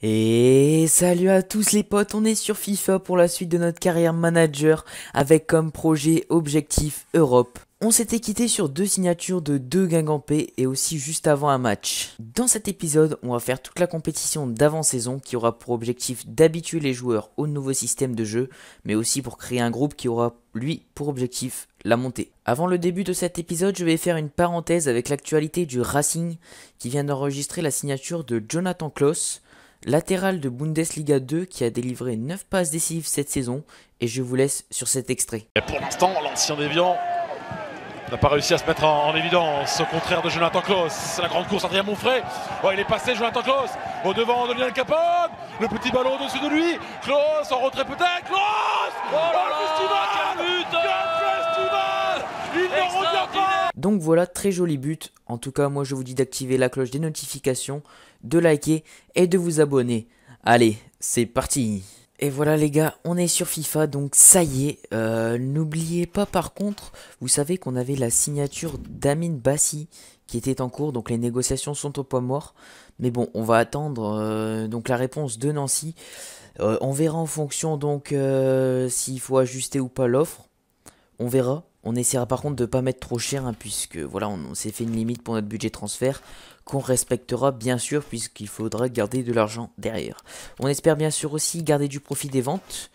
Et salut à tous les potes, on est sur FIFA pour la suite de notre carrière manager avec comme projet objectif Europe. On s'était quitté sur deux signatures de deux Guingampais et aussi juste avant un match. Dans cet épisode, on va faire toute la compétition d'avant-saison qui aura pour objectif d'habituer les joueurs au nouveau système de jeu, mais aussi pour créer un groupe qui aura, lui, pour objectif la montée. Avant le début de cet épisode, je vais faire une parenthèse avec l'actualité du Racing qui vient d'enregistrer la signature de Jonathan Klaus, latéral de Bundesliga 2 qui a délivré 9 passes décisives cette saison, et je vous laisse sur cet extrait. Et pour l'instant, l'ancien déviant n'a pas réussi à se mettre en évidence, au contraire de Jonathan Klaus. C'est la grande course, Adrien Monfray. Oh, il est passé, Jonathan Klaus, au devant de Lionel Capone. Le petit ballon au-dessus de lui. Klaus en retrait peut-être. Klaus. Oh là là, quel but, quel festival. Il ne revient pas. Donc voilà, très joli but. En tout cas, moi je vous dis d'activer la cloche des notifications, de liker et de vous abonner. Allez, c'est parti. Et voilà les gars, on est sur FIFA, donc ça y est. N'oubliez pas par contre, vous savez qu'on avait la signature d'Amin Bassi qui était en cours, donc les négociations sont au point mort. Mais bon, on va attendre donc la réponse de Nancy. On verra en fonction donc s'il faut ajuster ou pas l'offre. On verra. On essaiera par contre de pas mettre trop cher, hein, puisque voilà, on s'est fait une limite pour notre budget transfert, qu'on respectera bien sûr, puisqu'il faudra garder de l'argent derrière. On espère bien sûr aussi garder du profit des ventes.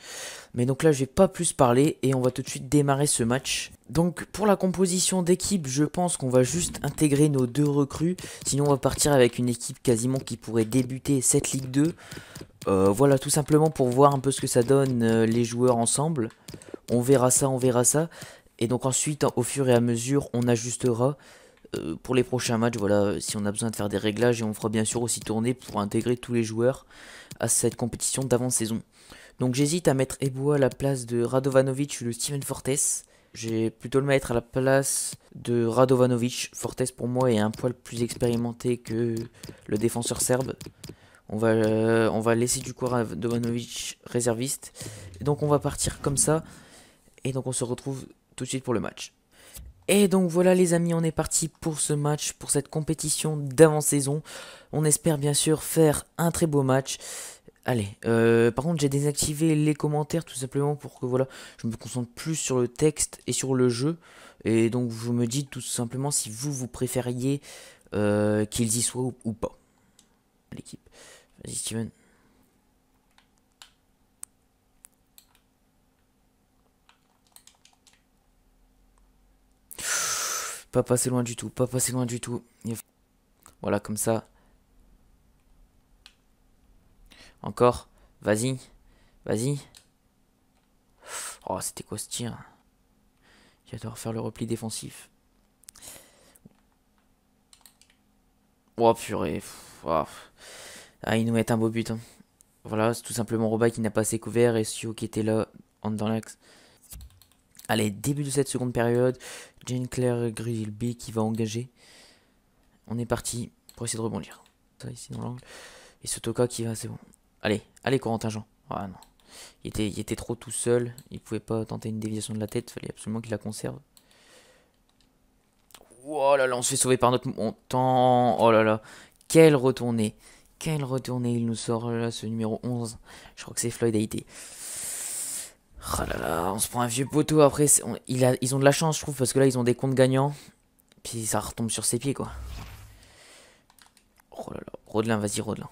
Mais donc là, je vais pas plus parler et on va tout de suite démarrer ce match. Donc pour la composition d'équipe, je pense qu'on va juste intégrer nos deux recrues. Sinon, on va partir avec une équipe quasiment qui pourrait débuter cette Ligue 2. Voilà, tout simplement pour voir un peu ce que ça donne les joueurs ensemble. On verra ça, on verra ça. Et donc ensuite, au fur et à mesure, on ajustera pour les prochains matchs. Voilà, si on a besoin de faire des réglages, et on fera bien sûr aussi tourner pour intégrer tous les joueurs à cette compétition d'avant-saison. Donc j'hésite à mettre Eboa à la place de Radovanovic ou de Steven Fortes. J'ai plutôt le mettre à la place de Radovanovic. Fortes pour moi est un poil plus expérimenté que le défenseur serbe. On va laisser du coup Radovanovic réserviste. Et donc on va partir comme ça. Et donc on se retrouve tout de suite pour le match. Et donc voilà les amis, on est parti pour ce match, pour cette compétition d'avant-saison. On espère bien sûr faire un très beau match. Allez, par contre j'ai désactivé les commentaires tout simplement pour que voilà, je me concentre plus sur le texte et sur le jeu. Et donc vous me dites tout simplement si vous préfériez qu'ils y soient ou pas. L'équipe. Vas-y Steven. Pas passer loin du tout, pas passer loin du tout. Voilà, comme ça. Encore. Vas-y. Vas-y. Oh, c'était quoi ce tir? J'adore faire le repli défensif. Oh, purée. Oh. Ah, ils nous mettent un beau but, hein. Voilà, c'est tout simplement Roba qui n'a pas assez couvert et Sio qui était là dans l'axe. Allez, début de cette seconde période. Jane Claire Grilby qui va engager. On est parti pour essayer de rebondir. Ça ici dans l'angle. Et Sotoka qui va, c'est bon. Allez, allez Corentin Jean. Ah non. Il était trop tout seul. Il pouvait pas tenter une déviation de la tête. Fallait absolument qu'il la conserve. Oh là là, on se fait sauver par notre montant. Oh là là. Quelle retournée. Quelle retournée. Il nous sort là ce numéro 11. Je crois que c'est Floyd Haïté. Oh là là, on se prend un vieux poteau. Après, ils ont de la chance, je trouve, parce que là, ils ont des comptes gagnants. Puis ça retombe sur ses pieds, quoi. Oh là là. Rodelin, vas-y, Rodelin.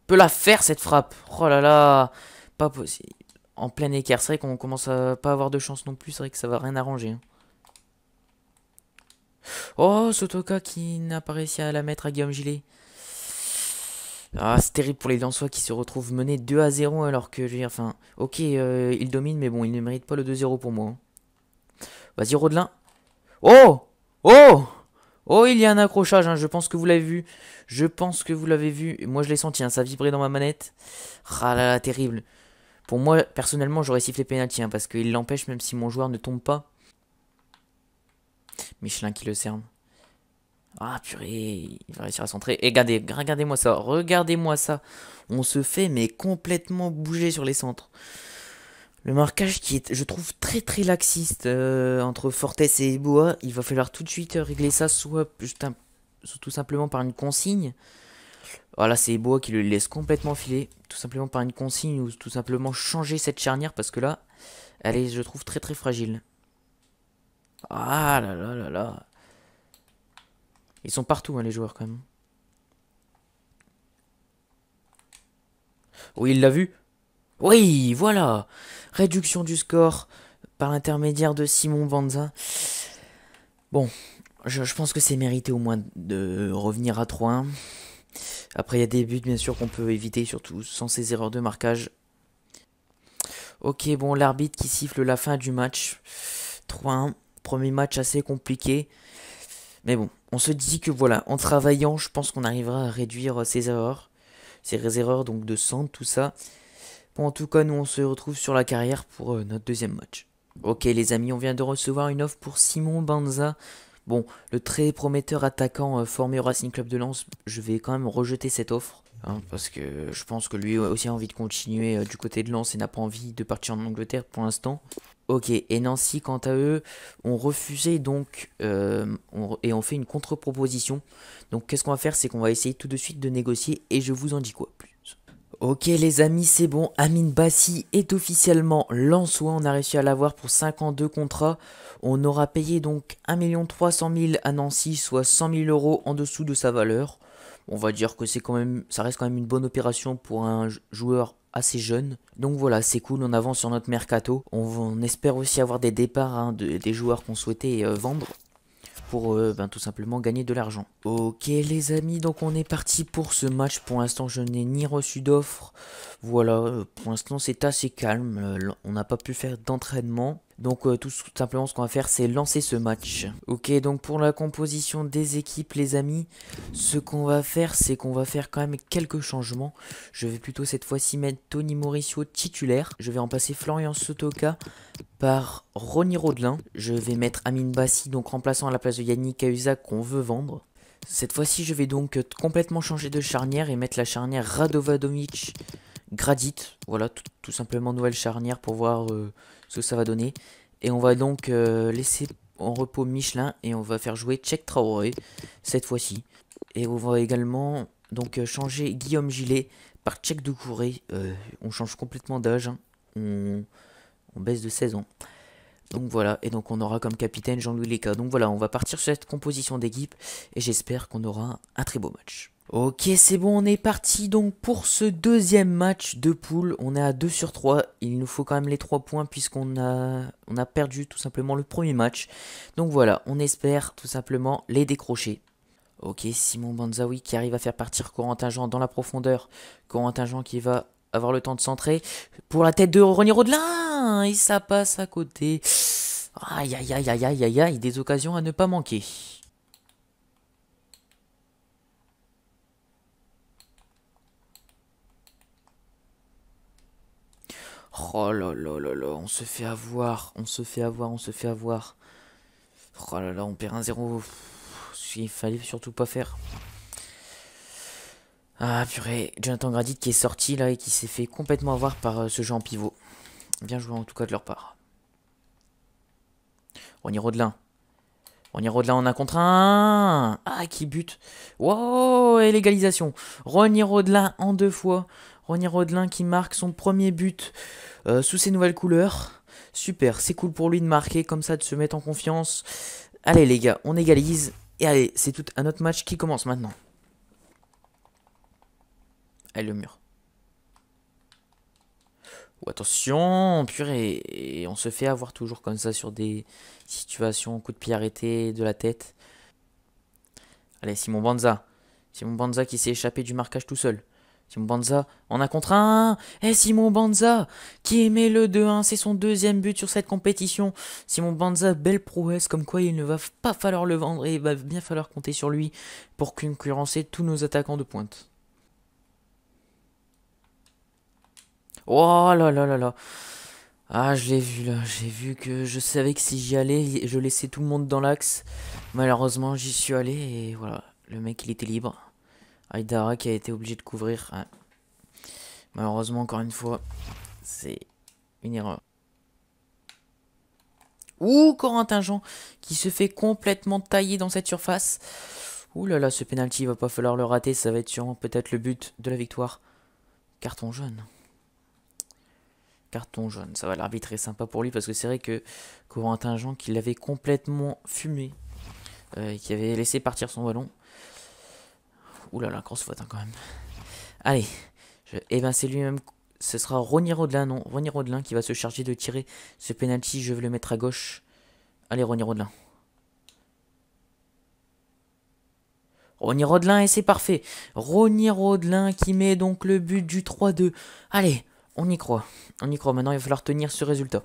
Peut la faire cette frappe. Oh là là. Pas possible. En plein équerre. C'est vrai qu'on commence à pas avoir de chance non plus. C'est vrai que ça va rien arranger. Hein. Oh, Sotoka qui n'a pas réussi à la mettre à Guillaume Gillet. Ah, c'est terrible pour les Lensois qui se retrouvent menés 2-0 alors que, je veux dire, enfin, ok, ils dominent, mais bon, ils ne méritent pas le 2-0 pour moi. Hein. Vas-y, Rodelin. Oh! Oh! Oh, il y a un accrochage, hein, je pense que vous l'avez vu. Je pense que vous l'avez vu. Moi, je l'ai senti, hein, ça vibrait dans ma manette. Ah là là, terrible. Pour moi, personnellement, j'aurais sifflé pénalty, hein, parce qu'il l'empêche même si mon joueur ne tombe pas. Michelin qui le cerne. Ah purée, il va réussir à centrer. Et regardez-moi ça, regardez-moi ça. On se fait mais complètement bouger sur les centres. Le marquage qui est, je trouve, très très laxiste entre Fortes et Eboa. Il va falloir tout de suite régler ça, soit tout simplement par une consigne. Voilà, c'est Boa qui le laisse complètement filer, tout simplement par une consigne ou tout simplement changer cette charnière parce que là, elle est, je trouve, très très fragile. Ah là là là là. Ils sont partout, hein, les joueurs, quand même. Oui, il l'a vu. Oui, voilà. Réduction du score par l'intermédiaire de Simon Banza. Bon, je pense que c'est mérité au moins de revenir à 3-1. Après, il y a des buts, bien sûr, qu'on peut éviter, surtout sans ces erreurs de marquage. Ok, bon, l'arbitre qui siffle la fin du match. 3-1. Premier match assez compliqué. Mais bon, on se dit que voilà, en travaillant, je pense qu'on arrivera à réduire ces erreurs. Ces erreurs donc de centre, tout ça. Bon, en tout cas, nous on se retrouve sur la carrière pour notre deuxième match. Ok les amis, on vient de recevoir une offre pour Simon Banza. Bon, le très prometteur attaquant formé au Racing Club de Lens, je vais quand même rejeter cette offre. Hein, parce que je pense que lui aussi a envie de continuer du côté de Lens et n'a pas envie de partir en Angleterre pour l'instant. Ok, et Nancy, quant à eux, ont refusé donc, et ont fait une contre-proposition. Donc qu'est-ce qu'on va faire, c'est qu'on va essayer tout de suite de négocier, et je vous en dis quoi plus. Ok les amis, c'est bon, Amine Bassi est officiellement lensois, on a réussi à l'avoir pour 5 ans de contrat. On aura payé donc 1 300 000 à Nancy, soit 100 000 euros en dessous de sa valeur. On va dire que c'est quand même, ça reste quand même une bonne opération pour un joueur assez jeune. Donc voilà, c'est cool, on avance sur notre mercato. On espère aussi avoir des départs hein, des joueurs qu'on souhaitait vendre pour tout simplement gagner de l'argent. Ok les amis, donc on est parti pour ce match. Pour l'instant je n'ai ni reçu d'offre. Voilà, pour l'instant c'est assez calme. On n'a pas pu faire d'entraînement. Donc tout simplement ce qu'on va faire c'est lancer ce match. Ok, donc pour la composition des équipes les amis, ce qu'on va faire c'est qu'on va faire quand même quelques changements. Je vais plutôt cette fois-ci mettre Tony Mauricio titulaire. Je vais remplacer Florian Sotoka par Ronny Rodelin. Je vais mettre Amine Bassi, donc remplaçant à la place de Yannick Cahuzac qu'on veut vendre. Cette fois-ci, je vais donc complètement changer de charnière et mettre la charnière Radovadovic Gradit. Voilà, tout simplement nouvelle charnière pour voir ce que ça va donner. Et on va donc laisser en repos Michelin et on va faire jouer Tchèque Traoré cette fois-ci. Et on va également donc changer Guillaume Gillet par Tchèque Doucouré. On change complètement d'âge. Hein. On baisse de 16 ans. Donc voilà, et donc on aura comme capitaine Jean-Louis Leca. Donc voilà, on va partir sur cette composition d'équipe et j'espère qu'on aura un très beau match. Ok, c'est bon, on est parti donc pour ce deuxième match de poule. On est à 2 sur 3, il nous faut quand même les 3 points puisqu'on a perdu tout simplement le premier match. Donc voilà, on espère tout simplement les décrocher. Ok, Simon Banzaoui qui arrive à faire partir Corentin Jean dans la profondeur. Corentin Jean qui va avoir le temps de centrer pour la tête de Ronny Rodelin et ça passe à côté. Aïe aïe aïe aïe aïe aïe aïe, des occasions à ne pas manquer. Oh là là là là, on se fait avoir, on se fait avoir, on se fait avoir. Oh là là, on perd 1-0. Il fallait surtout pas faire. Ah purée, Jonathan Gradit qui est sorti là et qui s'est fait complètement avoir par ce jeu en pivot. Bien joué en tout cas de leur part. Ronny Rodelin. Ronny Rodelin en un contre un. Ah, qui bute. Wow, et l'égalisation. Ronny Rodelin en 2 fois. Ronny Rodelin qui marque son premier but sous ses nouvelles couleurs. Super, c'est cool pour lui de marquer comme ça, de se mettre en confiance. Allez les gars, on égalise. Et allez, c'est tout un autre match qui commence maintenant. Allez, le mur. Oh, attention, purée. Et on se fait avoir toujours comme ça sur des situations, coup de pied arrêté, de la tête. Allez, Simon Banza. Simon Banza qui s'est échappé du marquage tout seul. Simon Banza en un contre un. Et Simon Banza qui met le 2-1. C'est son deuxième but sur cette compétition. Simon Banza, belle prouesse. Comme quoi il ne va pas falloir le vendre et il va bien falloir compter sur lui pour concurrencer tous nos attaquants de pointe. Oh là là là là. Ah, je l'ai vu là. J'ai vu que je savais que si j'y allais, je laissais tout le monde dans l'axe. Malheureusement, j'y suis allé et voilà. Le mec, il était libre. Aïdara qui a été obligé de couvrir. Ouais. Malheureusement, encore une fois, c'est une erreur. Ouh, Corentin Jean qui se fait complètement tailler dans cette surface. Ouh là là, ce penalty, il va pas falloir le rater. Ça va être sûrement peut-être le but de la victoire. Carton jaune. Carton jaune. Ça va, l'arbitre est sympa pour lui parce que c'est vrai que Corentin Jean qui l'avait complètement fumé. Qui avait laissé partir son ballon. Ouh là là, grosse faute hein, quand même. Allez. Eh ben c'est lui-même. Ce sera Ronny Rodelin, non. Ronny Rodelin qui va se charger de tirer ce penalty. Je vais le mettre à gauche. Allez, Ronny Rodelin. Ronny Rodelin et c'est parfait. Ronny Rodelin qui met donc le but du 3-2. Allez, on y croit. On y croit. Maintenant, il va falloir tenir ce résultat.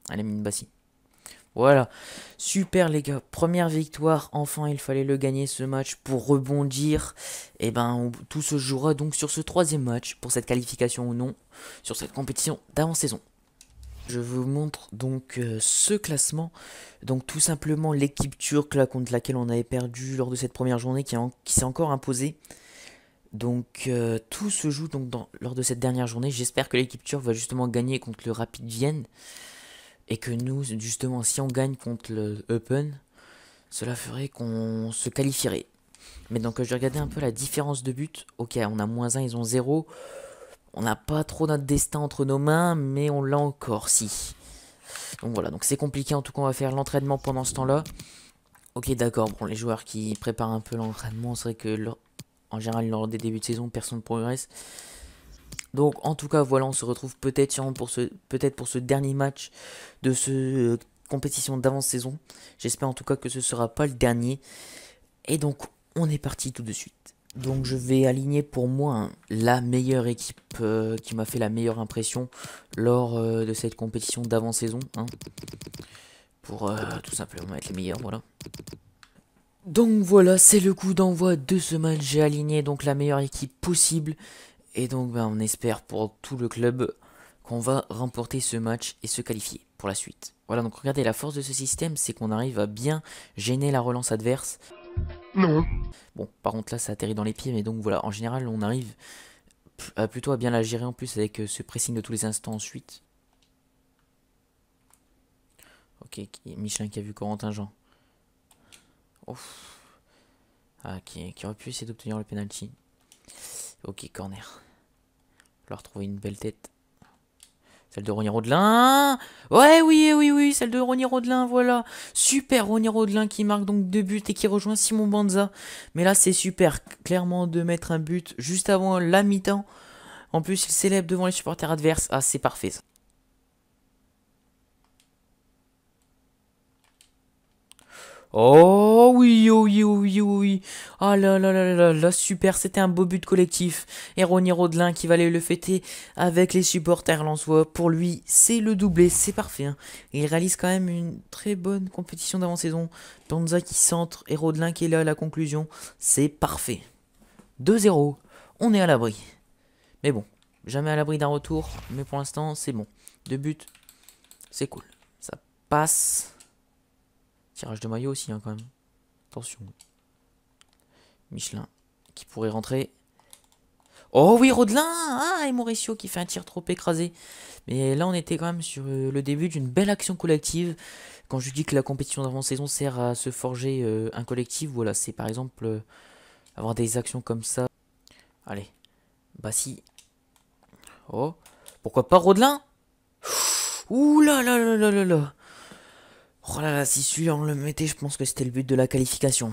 Allez, Mine Bassi. Voilà. Super, les gars. Première victoire. Enfin, il fallait le gagner ce match pour rebondir. Et ben, tout se jouera donc sur ce troisième match pour cette qualification ou non. Sur cette compétition d'avant-saison. Je vous montre donc ce classement. Donc tout simplement l'équipe turque là, contre laquelle on avait perdu lors de cette première journée qui s'est encore imposée. Donc tout se joue donc lors de cette dernière journée. J'espère que l'équipe turque va justement gagner contre le Rapid Vienne. Et que nous, justement, si on gagne contre le Eupen, cela ferait qu'on se qualifierait. Mais donc je vais regarder un peu la différence de but. Ok, on a -1, ils ont 0. On n'a pas trop notre destin entre nos mains, mais on l'a encore, si. Donc voilà, donc c'est compliqué. En tout cas, on va faire l'entraînement pendant ce temps-là. Ok, d'accord. Bon, les joueurs qui préparent un peu l'entraînement, c'est vrai que en général, lors des débuts de saison, personne ne progresse. Donc, en tout cas, voilà, on se retrouve peut-être pour ce dernier match de ce compétition d'avant-saison. J'espère en tout cas que ce ne sera pas le dernier. Et donc, on est parti tout de suite. Donc je vais aligner pour moi la meilleure équipe qui m'a fait la meilleure impression lors de cette compétition d'avant-saison. Hein, pour tout simplement être les meilleurs, voilà. Donc voilà, c'est le coup d'envoi de ce match. J'ai aligné donc la meilleure équipe possible. Et donc ben, on espère pour tout le club qu'on va remporter ce match et se qualifier pour la suite. Voilà, donc regardez, la force de ce système, c'est qu'on arrive à bien gêner la relance adverse. Non. Bon, par contre là ça atterrit dans les pieds, mais donc voilà, en général on arrive plutôt à bien la gérer en plus avec ce pressing de tous les instants ensuite. Ok, Michelin qui a vu Corentin Jean. Ouf. Ah, qui aurait pu essayer d'obtenir le penalty. Ok, corner. Il va retrouver une belle tête. Celle de Ronny Rodelin. Ouais, oui, celle de Ronny Rodelin, voilà. Super, Ronny Rodelin qui marque donc 2 buts et qui rejoint Simon Banza. Mais là, c'est super, clairement, de mettre un but juste avant la mi-temps. En plus, il célèbre devant les supporters adverses. Ah, c'est parfait, ça. Oh oui. Ah là, super, c'était un beau but collectif. Et Ronny Rodelin qui va aller le fêter avec les supporters lensois. Pour lui, c'est le doublé, c'est parfait. Hein. Il réalise quand même une très bonne compétition d'avant-saison. Banza qui centre et Rodelin qui est là à la conclusion. C'est parfait. 2-0, on est à l'abri. Mais bon, jamais à l'abri d'un retour. Mais pour l'instant, c'est bon. 2 buts, c'est cool. Ça passe. Tirage de maillot aussi, hein, quand même. Attention. Michelin qui pourrait rentrer. Oh oui, Rodelin. Ah, et Mauricio qui fait un tir trop écrasé. Mais là, on était quand même sur le début d'une belle action collective. Quand je dis que la compétition d'avant-saison sert à se forger un collectif, voilà, c'est par exemple avoir des actions comme ça. Allez. Bassi. Oh. Pourquoi pas Rodelin? Ouh là. Oh là là, si celui-là on le mettait, je pense que c'était le but de la qualification.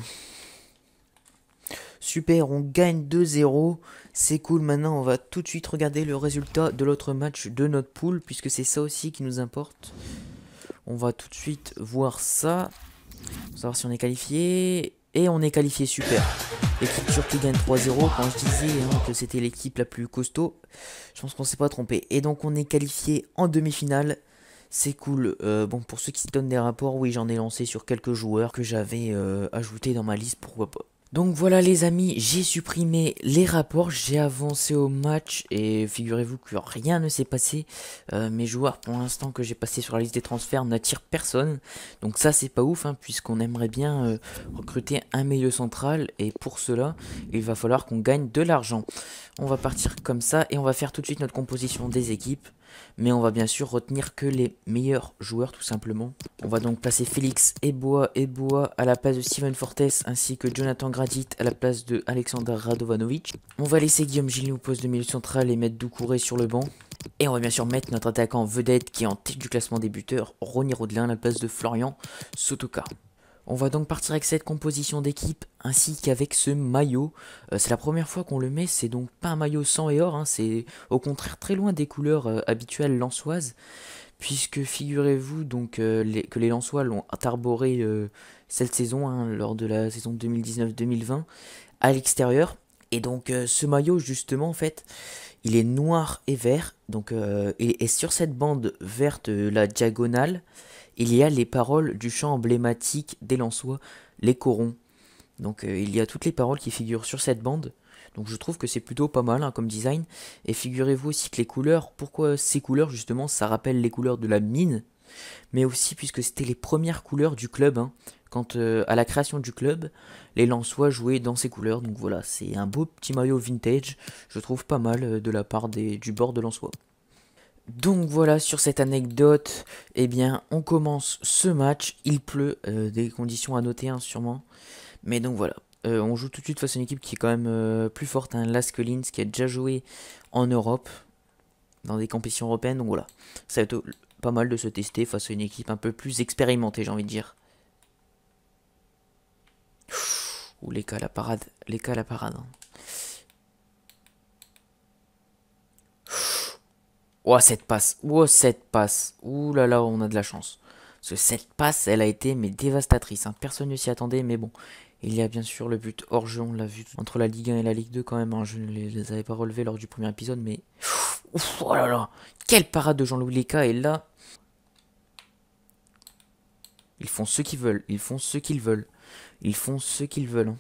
Super, on gagne 2-0. C'est cool, maintenant on va tout de suite regarder le résultat de l'autre match de notre poule, puisque c'est ça aussi qui nous importe. On va tout de suite voir ça. Pour savoir si on est qualifié. Et on est qualifié, super. L'équipe turque qui gagne 3-0. Quand je disais hein, que c'était l'équipe la plus costaud, je pense qu'on s'est pas trompé. Et donc on est qualifié en demi-finale. C'est cool. Bon, pour ceux qui se donnent des rapports, oui, j'en ai lancé sur quelques joueurs que j'avais ajoutés dans ma liste, pourquoi pas. Donc voilà les amis, j'ai supprimé les rapports, j'ai avancé au match et figurez-vous que rien ne s'est passé. Mes joueurs pour l'instant que j'ai passé sur la liste des transferts n'attirent personne. Donc ça c'est pas ouf hein, puisqu'on aimerait bien recruter un milieu central et pour cela il va falloir qu'on gagne de l'argent. On va partir comme ça et on va faire tout de suite notre composition des équipes. mais on va bien sûr retenir que les meilleurs joueurs tout simplement. On va donc placer Félix Eboa à la place de Steven Fortes ainsi que Jonathan Gradit à la place de Alexander Radovanovic. On va laisser Guillaume Gilles au poste de milieu central et mettre Doucouré sur le banc. Et on va bien sûr mettre notre attaquant vedette qui est en tête du classement des buteurs, Ronny Rodelin à la place de Florian Sotoka. On va donc partir avec cette composition d'équipe ainsi qu'avec ce maillot. C'est la première fois qu'on le met, c'est donc pas un maillot sang et or, hein, c'est au contraire très loin des couleurs habituelles lensoises. Puisque figurez-vous donc que les Lensois l'ont arboré cette saison, hein, lors de la saison 2019-2020 à l'extérieur. Et donc ce maillot justement en fait, il est noir et vert. Donc, et sur cette bande verte, la diagonale, il y a les paroles du chant emblématique des Lensois, les corons. Donc il y a toutes les paroles qui figurent sur cette bande. Donc je trouve que c'est plutôt pas mal hein, comme design. Et figurez-vous aussi que les couleurs, pourquoi ces couleurs justement, ça rappelle les couleurs de la mine. Mais aussi puisque c'était les premières couleurs du club. Hein, quand à la création du club, les Lensois jouaient dans ces couleurs. Donc voilà, c'est un beau petit maillot vintage. Je trouve pas mal de la part du bord de Lensois. Donc voilà, sur cette anecdote, eh bien, on commence ce match. Il pleut, des conditions à noter hein, sûrement. Mais donc voilà, on joue tout de suite face à une équipe qui est quand même plus forte, hein, Lask Linz, qui a déjà joué en Europe, dans des compétitions européennes. Donc voilà, ça va être pas mal de se tester face à une équipe un peu plus expérimentée, j'ai envie de dire. Ouh, les cas à la parade, hein. Oh, cette passe. Ouh là là, on a de la chance. Parce que cette passe, elle a été mais dévastatrice. Hein. Personne ne s'y attendait, mais bon. Il y a bien sûr le but hors jeu, on l'a vu. Entre la Ligue 1 et la Ligue 2 quand même. Hein. Je ne les avais pas relevés lors du premier épisode, mais... Ouf, oh là là. Quelle parade de Jean-Louis Leca. Et là... Ils font ce qu'ils veulent. Hein.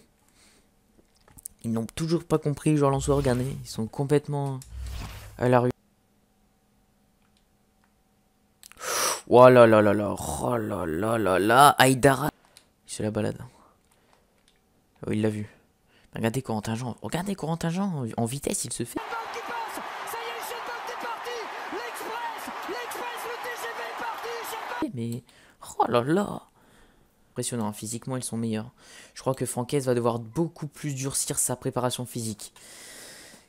Ils n'ont toujours pas compris, genre Lensois, regardez. Ils sont complètement à la rue. Oh là là là là, oh là là là là, Aïdara. Il se la balade. Oh, il l'a vu. Regardez Corentin Jean en vitesse, il se fait. Mais oh là là. Impressionnant, physiquement ils sont meilleurs. Je crois que Francaise va devoir beaucoup plus durcir sa préparation physique.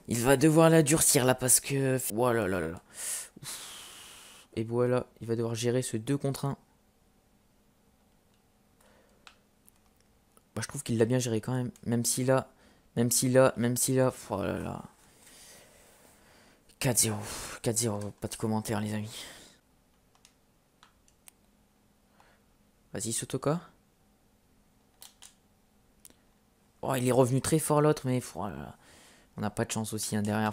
Il va devoir la durcir là parce que... Oh là là là là. Et voilà, il va devoir gérer ce 2 contre 1. Bah, je trouve qu'il l'a bien géré quand même. Même s'il a... Oh là là. 4-0. 4-0. Pas de commentaires, les amis. Vas-y, Sotoka. Oh, il est revenu très fort l'autre, mais... Oh là là. On n'a pas de chance aussi hein, derrière.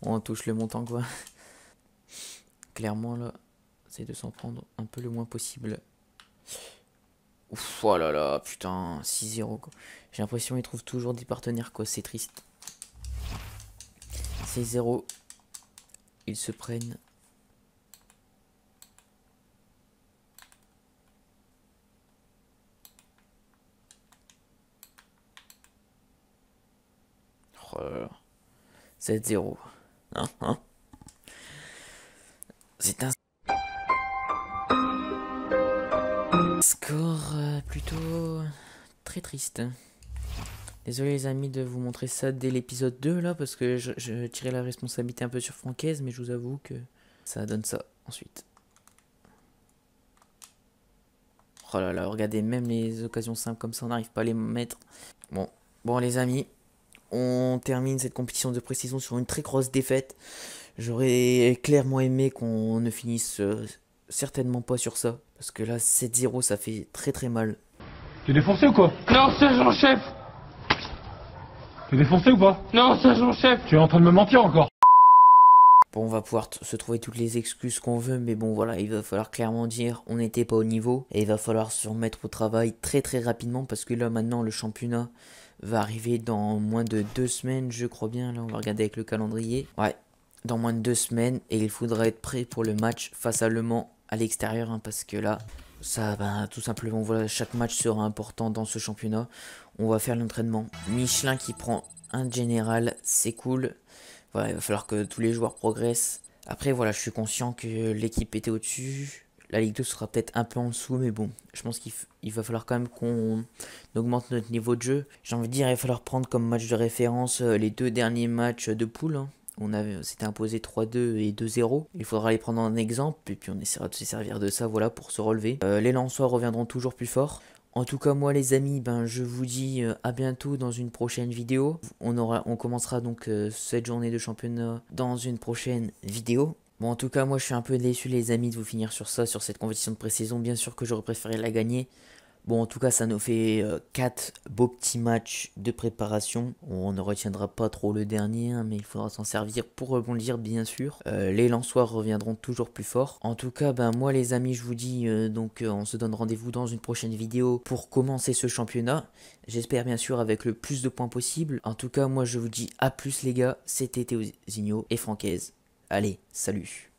On touche le montant, quoi. Clairement, là, c'est de s'en prendre un peu le moins possible. Ouf, oh là là, putain, 6-0 quoi. J'ai l'impression qu'ils trouvent toujours des partenaires quoi, c'est triste. 6-0. Ils se prennent. Oh là là. 7-0. Hein c'est un score plutôt très triste. Désolé les amis de vous montrer ça dès l'épisode 2 là, parce que je tirais la responsabilité un peu sur Francaise, mais je vous avoue que ça donne ça ensuite. Oh là là, regardez, même les occasions simples comme ça, on n'arrive pas à les mettre. Bon les amis, on termine cette compétition de pré-saison sur une très grosse défaite. J'aurais clairement aimé qu'on ne finisse certainement pas sur ça, parce que là 7-0 ça fait très très mal. T'es défoncé ou quoi? Non, sergent-chef. T'es défoncé ou pas? Non, sergent-chef. Tu es en train de me mentir encore. Bon, on va pouvoir se trouver toutes les excuses qu'on veut, mais bon voilà, il va falloir clairement dire on n'était pas au niveau, et il va falloir se remettre au travail très très rapidement, parce que là maintenant le championnat va arriver dans moins de 2 semaines, je crois bien, là on va regarder avec le calendrier. Ouais, dans moins de 2 semaines, et il faudra être prêt pour le match face à Le Mans à l'extérieur, hein, parce que là, ça, tout simplement, voilà, chaque match sera important dans ce championnat. On va faire l'entraînement. Michelin qui prend un général, c'est cool. Voilà, il va falloir que tous les joueurs progressent. Après voilà, je suis conscient que l'équipe était au-dessus. La Ligue 2 sera peut-être un peu en dessous, mais bon, je pense qu'il va falloir quand même qu'on augmente notre niveau de jeu. J'ai envie de dire, il va falloir prendre comme match de référence les 2 derniers matchs de poule, hein. S'était imposé 3-2 et 2-0. Il faudra les prendre en exemple et puis on essaiera de se servir de ça voilà, pour se relever. Les Lensois reviendront toujours plus forts. En tout cas moi les amis, je vous dis à bientôt dans une prochaine vidéo. On commencera donc cette journée de championnat dans une prochaine vidéo. Bon en tout cas moi je suis un peu déçu les amis de vous finir sur ça, sur cette compétition de pré-saison. Bien sûr que j'aurais préféré la gagner. Bon, en tout cas, ça nous fait 4 beaux petits matchs de préparation. On ne retiendra pas trop le dernier, hein, mais il faudra s'en servir pour rebondir, bien sûr. Les Lensois reviendront toujours plus forts. En tout cas, moi, les amis, je vous dis, on se donne rendez-vous dans une prochaine vidéo pour commencer ce championnat. J'espère, bien sûr, avec le plus de points possible. En tout cas, moi, je vous dis à plus, les gars. C'était Théo Zigno et Francaise. Allez, salut!